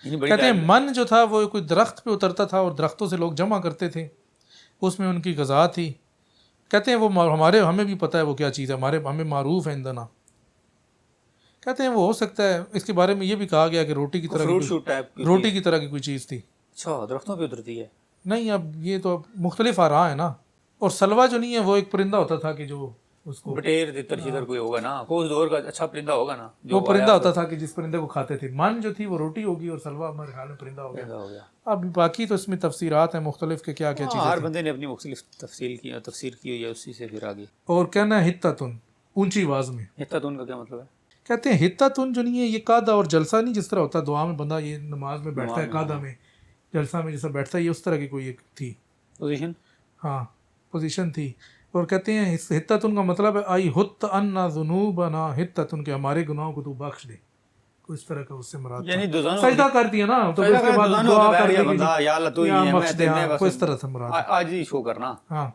کہتے ہیں من جو تھا وہ کوئی درخت پہ اترتا تھا اور درختوں سے لوگ جمع کرتے تھے، اس میں ان کی غذا تھی. کہتے ہیں وہ ہمیں بھی پتہ ہے وہ کیا چیز ہے، ہمیں معروف ہے عندنا. کہتے ہیں وہ ہو سکتا ہے اس کے بارے میں یہ بھی کہا گیا کہ روٹی کی طرح کی کوئی چیز تھی. اچھا درختوں پہ اترتی ہے؟ نہیں، اب یہ تو مختلف آراء ہے نا. اور سلوا جو نہیں ہے وہ ایک پرندہ ہوتا تھا کہ جو اس کو بٹیر ترشیدر کوئی ہوگا نا، اس دور کا اچھا پرندہ ہوگا نا، وہ پرندہ ہوتا تھا کہ جس پرندے کو کھاتے تھے. من جو تھی وہ روٹی ہوگی اور سلوا ہمارے خیال میں پرندہ ہو گیا. اب باقی تو اس میں تفسیرات ہیں مختلف کہ کیا کیا چیزیں ہر بندے نے اپنی مختلف تفسیر کی ہوئی ہے، اسی سے پھر آگے. اور کہنا ہے ہتتن، اونچی آواز میں. ہتتن کا کیا مطلب ہے؟ کہتے ہیں ہتتن جو نہیں ہے یہ قاعدہ اور جلسہ نہیں جس طرح ہوتا ہے دعا میں بندہ یہ نماز میں بیٹھتا ہے قاعدہ میں، جلسہ میں جیسا بیٹھتا ہے، یہ اس طرح کی کوئی ایک تھی پوزیشن. ہاں پوزیشن تھی. اور کہتے ہیں ہتتن کا مطلب ہے آئی ہت انا ذنوبنا ہتتن، کہ ہمارے گناہوں کو تو بخش دے. اس طرح کا اس سے مراد یعنی سجدہ کر دیا نا تو اس کے بعد دعا کر دی بندہ یا اللہ تو ہی ہے، بخش دے. اس طرح سے مراد آج ہی شو کرنا. ہاں.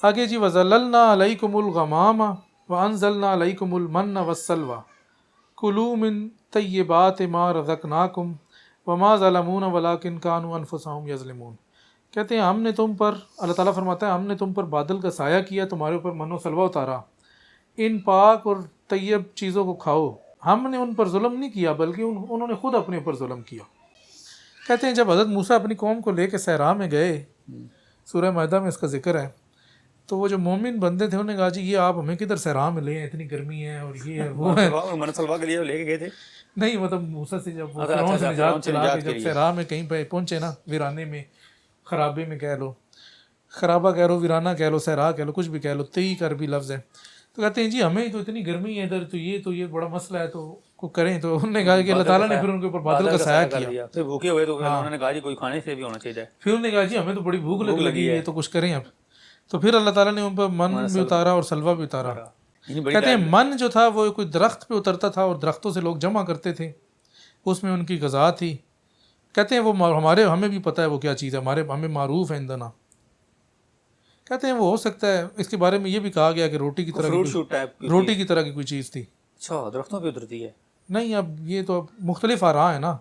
آگے جی وَظَلَّلْنَا عَلَيْكُمُ الْغَمَامَ وَأَنزَلْنَا عَلَيْكُمُ الْمَنَّ وَالسَّلْوَىٰ كُلُوا مِن طَيِّبَاتِ مَا رَزَقْنَاكُمْ وَمَا ظَلَمُونَ وَلَٰكِن كَانُوا أَنفُسَهُمْ يَظْلِمُونَ. کہتے ہیں ہم نے تم پر، اللہ تعالیٰ فرماتا ہے ہم نے تم پر بادل کا سایہ کیا، تمہارے اوپر من و سلوہ اتارا، ان پاک اور طیب چیزوں کو کھاؤ. ہم نے ان پر ظلم نہیں کیا بلکہ انہوں نے خود اپنے اوپر ظلم کیا. کہتے ہیں جب حضرت موسیٰ اپنی قوم کو لے کے صحرا میں گئے، سورہ مائدہ میں اس کا ذکر ہے، تو وہ جو مومن بندے تھے انہوں نے کہا جی یہ آپ ہمیں کدھر صحرا میں لے ہیں، اتنی گرمی ہے اور یہ ہے وہ ہے. منصلوا کے لیے لے کے گئے تھے؟ نہیں مطلب موسیٰ سے جب فرعون سے نجات چلا کے جب صحرا میں کہیں پہ پہنچے نا، ویرانے میں، خرابے میں کہہ لو، خرابہ کہہ لو، ویرانہ کہہ لو، صحرا کہہ لو، کچھ بھی کہہ لو، تئی کا عربی لفظ ہے. تو کہتے ہیں جی ہمیں تو اتنی گرمی ہے ادھر، تو یہ بڑا مسئلہ ہے، تو کو کریں. تو انہوں نے کہا کہ اللہ تعالیٰ نے پھر ان کے اوپر بادل کا سایہ کیا. پھر بھوکے ہوئے تو انہوں نے کہا جی کوئی کھانے سے بھی ہونا چاہیے. پھر انہوں نے کہا جی ہمیں تو بڑی بھوک لگی ہے، تو کچھ کریں اب. تو پھر اللہ تعالیٰ نے ان پر من بھی اتارا اور سلوہ بھی اتارا. کہتے ہیں من جو تھا وہ کوئی درخت پہ اترتا تھا اور درختوں سے لوگ جمع کرتے تھے، اس میں ان کی غذا تھی. کہتے ہیں وہ ہمیں بھی پتہ ہے وہ کیا چیز ہے، ہمیں معروف ہے عندنا. کہتے ہیں وہ ہو سکتا ہے اس کے بارے میں یہ بھی کہا گیا کہ روٹی کی طرح کی کوئی چیز تھی. اچھا درختوں پہ اترتی ہے؟ نہیں، اب یہ تو مختلف آراء ہے نا.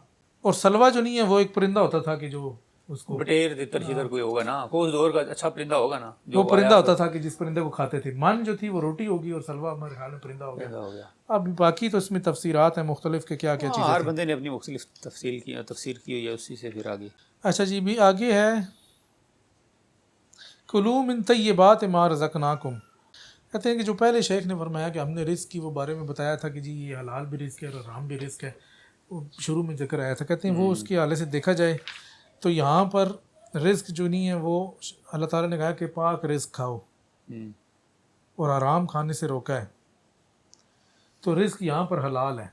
اور سلوا جو نہیں ہے وہ ایک پرندہ ہوتا تھا کہ جو اس کو بٹیر ترشیدر کوئی ہوگا نا، اس دور کا اچھا پرندہ ہوگا نا، وہ پرندہ ہوتا تھا کہ جس پرندے کو کھاتے تھے. من جو تھی وہ روٹی ہوگی اور سلوا ہمارے خیال میں پرندہ ہو گیا. اب باقی تو اس میں تفسیرات ہیں مختلف کہ کیا کیا چیزیں. ہر بندے نے اپنی مختلف تفسیر کی ہوئی ہے، اسی سے پھر آگے. اچھا جی بھی آگے ہے کلوا من طیبات ما رزقناکم. کہتے ہیں کہ جو پہلے شیخ نے فرمایا کہ ہم نے رزق کی وہ بارے میں بتایا تھا کہ جی یہ حلال بھی رزق ہے اور حرام بھی رزق ہے، وہ شروع میں ذکر آیا تھا. کہتے ہیں وہ اس کے حوالے سے دیکھا جائے تو یہاں پر رزق جو نہیں ہے وہ اللہ تعالیٰ نے کہا کہ پاک رزق کھاؤ اور حرام کھانے سے روکا ہے. تو رزق یہاں پر حلال ہے.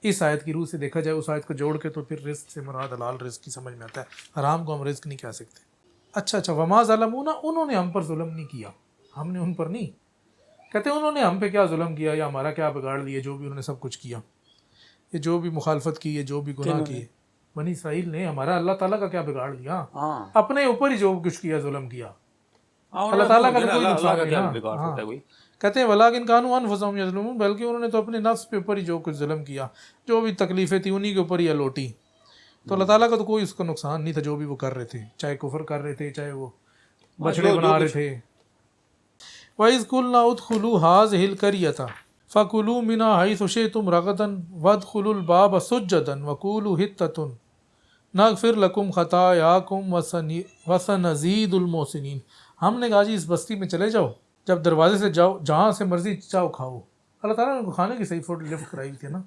اس آیت کی روح سے دیکھا جائے، اس آیت کو جوڑ کے تو پھر رزق سے مراد حلال رزق کی سمجھ میں آتا ہے. حرام کو ہم رزق نہیں کہہ سکتے. اچھا وما ظلمونا، انہوں نے ہم پر ظلم نہیں کیا، ہم نے ان پر نہیں. کہتے ہیں انہوں نے ہم پہ کیا ظلم کیا یا ہمارا کیا بگاڑ لیا، جو بھی انہوں نے سب کچھ کیا، یہ جو بھی مخالفت کی ہے، جو بھی گناہ کیے بنی اسرائیل نے، ہمارا اللہ تعالیٰ کا کیا بگاڑ لیا؟ اپنے اوپر ہی جو کچھ کیا ظلم کیا، اللہ تعالیٰ کا کوئی نقصان نہیں. کہتے ہیں وَلَٰكِن كَانُوا أَنفُسَهُمْ يَظْلِمُونَ، بلکہ انہوں نے تو اپنے نفس پہ اوپر ہی جو کچھ ظلم کیا، جو بھی تکلیفیں تھیں انہی کے اوپر ہی لوٹی. تو اللہ تعالیٰ کا تو کوئی اس کا نقصان نہیں تھا جو بھی وہ کر رہے تھے، چاہے کفر کر رہے تھے، چاہے وہ بچڑے بنا رہے تھے. وَإِذْ قُلْنَا ادْخُلُوا هَٰذِهِ الْقَرْيَةَ فَكُلُوا مِنْهَا حَيْثُ شِئْتُمْ رَغَدًا وَادْخُلُوا الْبَابَ سُجَّدًا وَقُولُوا حِطَّةٌ نَغْفِرْ لَكُمْ خَطَايَاكُمْ وَسَنَزِيدُ الْمُحْسِنِينَ. ہم نے کہا جی اس بستی میں چلے جاؤ، جب دروازے سے جاؤ، جہاں سے مرضی چاہو کھاؤ. اللہ تعالیٰ نے ان کو کھانے کی صحیح فوڈ لفٹ کرائی تھی نا،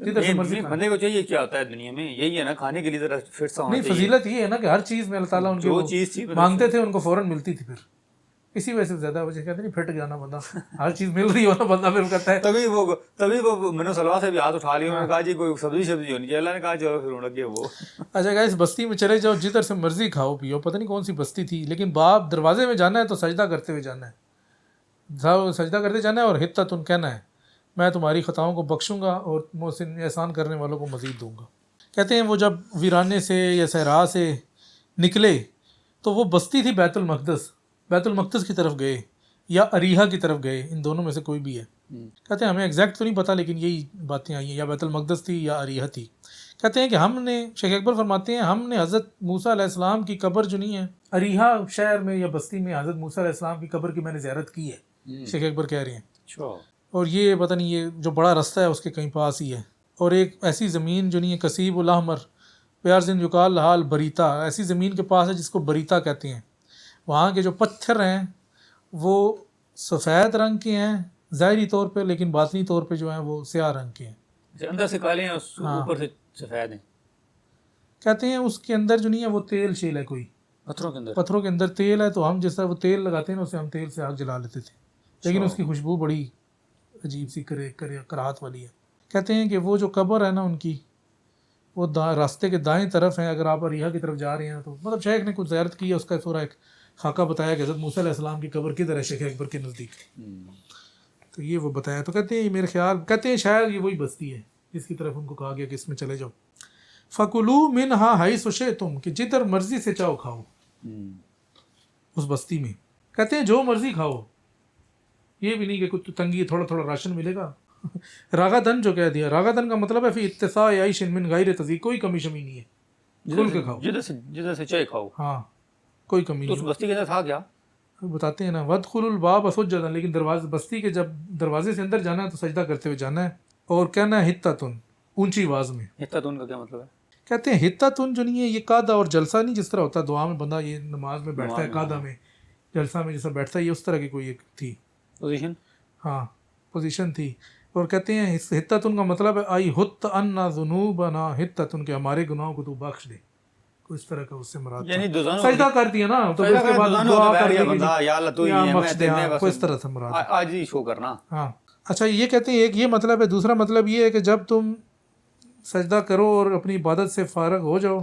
جدھر سے مرضی. بندے کو چاہیے کیا ہوتا ہے دنیا میں، یہی ہے نا، کھانے کے لیے ذرا فٹ سا ہونا نہیں. چاہیے. فضیلت یہ ہے نا کہ ہر چیز میں اللہ تعالیٰ ان کو مانگتے تھے ان کو فوراً ملتی تھی. پھر اسی وجہ سے زیادہ وجہ کہتے نہیں پھٹ جانا بندہ ہر چیز مل رہی ہو نا بندہ پھر کہتا ہے تبھی وہ میں نے سلوا سے بھی ہاتھ اٹھا لیا. انہوں نے کہا جی کوئی سبزی ہونی چاہیے. اللہ نے کہا چلو پھر لگے وہ. اچھا گائس بستی میں چلے جاؤ جدھر سے مرضی کھاؤ پیو, پتہ نہیں کون سی بستی تھی, لیکن باپ دروازے میں جانا ہے تو سجدہ کرتے ہوئے جانا ہے, سجدہ کرتے جانا ہے اور حتتن کہنا ہے میں تمہاری خطاؤں کو بخشوں گا اور محسن احسان کرنے والوں کو مزید دوں گا. کہتے ہیں وہ جب ویرانے سے یا صحرا سے نکلے تو وہ بستی تھی بیت المقدس کی طرف گئے یا اریحا کی طرف گئے, ان دونوں میں سے کوئی بھی ہے. کہتے ہیں ہمیں ایگزیکٹ تو نہیں پتہ لیکن یہی باتیں آئی ہیں, یا بیت المقدس تھی یا اریحا تھی. کہتے ہیں کہ ہم نے, شیخ اکبر فرماتے ہیں ہم نے حضرت موسیٰ علیہ السلام کی قبر جو نہیں ہے اریحا شہر میں یا بستی میں, حضرت موسیٰ علیہ السلام کی قبر کی میں نے زیارت کی ہے, شیخ اکبر کہہ رہے ہیں. اور یہ پتہ نہیں یہ جو بڑا رستہ ہے اس کے کہیں پاس ہی ہے. اور ایک ایسی زمین جو نہیں ہے کثیب الاحمر پیار زن یقال حال بریتا, ایسی زمین کے پاس ہے جس کو بریتا کہتے ہیں. وہاں کے جو پتھر ہیں وہ سفید رنگ کے ہیں ظاہری طور پہ, لیکن باطنی طور پہ جو ہیں وہ سیاہ رنگ کے ہیں. اندر سے کالے ہیں اوپر سے سفید ہیں. کہتے ہیں اس کے اندر جو نہیں ہے وہ تیل شیل ہے, کوئی پتھروں کے اندر تیل ہے. تو ہم جس طرح وہ تیل لگاتے ہیں نا اسے ہم تیل سے آگ جلا لیتے تھے, لیکن اس کی خوشبو بڑی عجیب سی کراہت والی ہے. کہتے ہیں کہ وہ جو قبر ہے نا ان کی وہ راستے کے دائیں طرف ہیں. اگر آپ اریحا کی طرف جا رہے ہیں تو مطلب شیخ نے کچھ زیارت کی ہے, اس کا تھوڑا ایک خاکہ بتایا کہ حضرت موسیٰ علیہ السلام کی قبر کدھر ہے شیخ اکبر کے نزدیک, تو یہ وہ بتایا. تو کہتے ہیں میرے خیال کہتے ہیں شاید یہ وہی بستی ہے جس کی طرف ان کو کہا گیا کہ اس میں چلے جاؤ. فَكُلُوا مِنْهَا حَيْثُ شِئْتُمْ کہ جدھر مرضی سے چاہو کھاؤ اس بستی میں. کہتے ہیں جو مرضی کھاؤ, یہ بھی نہیں کہ کچھ تنگی تھوڑا تھوڑا راشن ملے گا. راغدن جو کہہ دیا, راغدن کا مطلب ہے فی اتساع عیش من غیر تضییق, کوئی کمی شمی نہیں ہے, کھل کے کھاؤ جدھر سے چائے کھاؤ. ہاں کوئی کمی تو اس نہیں. بستی کے اندر تھا کیا بتاتے ہیں نا وَادْخُلُوا الْبَابَ سُجَّدًا, لیکن بستی کے جب دروازے سے اندر جانا ہے تو سجدہ کرتے ہوئے جانا ہے, اور کہنا ہے حتتن اونچی آواز میں. حتتن کا کیا مطلب ہے؟ کہتے ہیں حتتن جو نہیں ہے یہ قادہ اور جلسہ نہیں جس طرح ہوتا ہے دعا میں بندہ یہ نماز میں بیٹھتا ہے قادہ میں, جلسہ میں جیسا بیٹھتا ہے, یہ اس طرح کی کوئی ایک تھی پوزیشن. ہاں پوزیشن تھی. اور کہتے ہیں حتتن کا مطلب ہے آئی حت انا ذنوبنا حتتن کہ ہمارے گناہوں کو تو بخش دے, اس طرح کا اس سے مراد یعنی سجدہ کر دیا نا تو اس کے بعد دعا کر دی بندہ یا اللہ تو ہی ہے بخش دے, میں اس طرح سے مراد ہے. آج ہی شو کرنا. ہاں اچھا یہ کہتے ہیں ایک یہ مطلب ہے. دوسرا مطلب یہ ہے کہ جب تم سجدہ کرو اور اپنی عبادت سے فارغ ہو جاؤ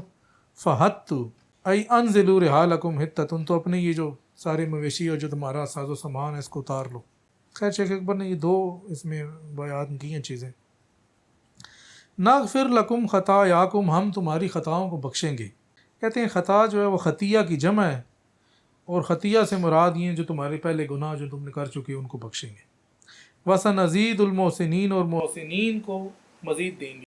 فحتو ای انزلوا رحالکم حتتن, تو اپنے یہ جو سارے مویشی اور جو تمہارا ساز و سامان ہے اس کو اتار لو. خیر شیخ اکبر نے یہ دو اس میں بیان کی ہیں چیزیں. نغفر لکم خطایاکم, ہم تمہاری خطاؤں کو بخشیں گے. کہتے ہیں خطا جو ہے وہ خطیہ کی جمع ہے, اور خطیہ سے مراد یہ جو تمہارے پہلے گناہ جو تم نے کر چکے ان کو بخشیں گے. وَسَنَزِيدُ الْمُحْسِنِينَ, اور محسنین کو مزید دیں گے.